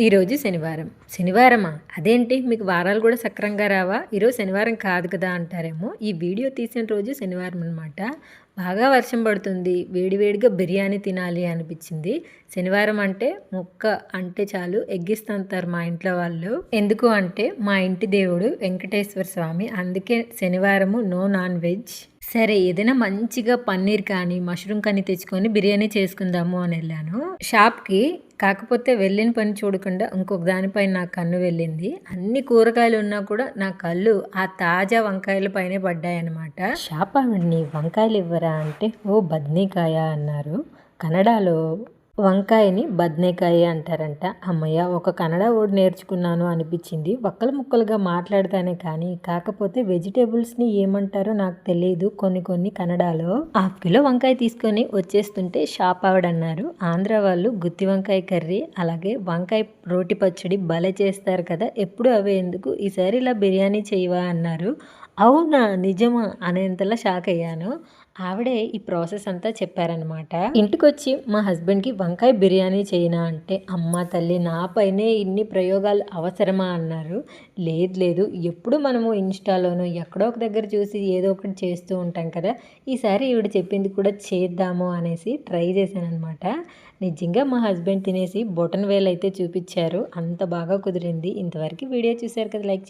ఈరోజు శనివారం. శనివారమా? అదేంటి మీకు వారాలు కూడా సక్రంగా రావా? ఈరోజు శనివారం కాదు కదా అంటారేమో. ఈ వీడియో తీసిన రోజు శనివారం అనమాట. బాగా వర్షం పడుతుంది. వేడివేడిగా బిర్యానీ తినాలి అనిపించింది. శనివారం అంటే ముక్క అంటే చాలు ఎగ్గిస్తుంటారు మా ఇంట్లో వాళ్ళు. ఎందుకు అంటే మా ఇంటి దేవుడు వెంకటేశ్వర స్వామి. అందుకే శనివారము నో నాన్ వెజ్. సరే ఏదైనా మంచిగా పన్నీర్ కానీ మష్రూమ్ కానీ తెచ్చుకొని బిర్యానీ చేసుకుందాము అని వెళ్ళాను షాప్కి. కాకపోతే వెళ్ళిన పని చూడకుండా ఇంకొక దానిపైన నా కన్ను వెళ్ళింది. అన్ని కూరగాయలు ఉన్నా కూడా నా కళ్ళు ఆ తాజా వంకాయల పైనే పడ్డాయన్నమాట. షాప్ ఆవిడ్ని వంకాయలు ఇవ్వరా అంటే ఓ బద్నీకాయ అన్నారు. కన్నడలో వంకాయని బద్నేకాయ అంటారంట. అమ్మయ్య ఒక కన్నడ వర్డ్ నేర్చుకున్నాను అనిపించింది. వక్కలు ముక్కలుగా మాట్లాడతానే కానీ కాకపోతే వెజిటేబుల్స్ని ఏమంటారో నాకు తెలియదు కొన్ని కన్నడలో. హాఫ్ కిలో వంకాయ తీసుకొని వచ్చేస్తుంటే షాప్ ఆవిడన్నారు, ఆంధ్ర వాళ్ళు గుత్తి వంకాయ కర్రీ అలాగే వంకాయ రోటి పచ్చడి భలే చేస్తారు కదా, ఎప్పుడు అవే ఎందుకు ఈసారి ఇలా బిర్యానీ చేయవా అన్నారు. అవునా నిజమా అనేంతలా షాక్ అయ్యాను. ఆవిడే ఈ ప్రాసెస్ అంతా చెప్పారనమాట. ఇంటికొచ్చి మా హస్బెండ్కి వంకాయ బిర్యానీ చేయనా అంటే అమ్మ తల్లి నాపైనే ఇన్ని ప్రయోగాలు అవసరమా అన్నారు. లేదు ఎప్పుడు మనము ఇన్స్టాలోనో ఎక్కడో ఒక దగ్గర చూసి ఏదో ఒకటి చేస్తూ ఉంటాం కదా, ఈసారి ఈవిడ చెప్పింది కూడా చేద్దాము అనేసి ట్రై చేశాను అనమాట. నిజంగా మా హస్బెండ్ తినేసి బొటన్ వేలు అయితే చూపించారు. అంత బాగా కుదిరింది. ఇంతవరకు వీడియో చూశారు కదా, లైక్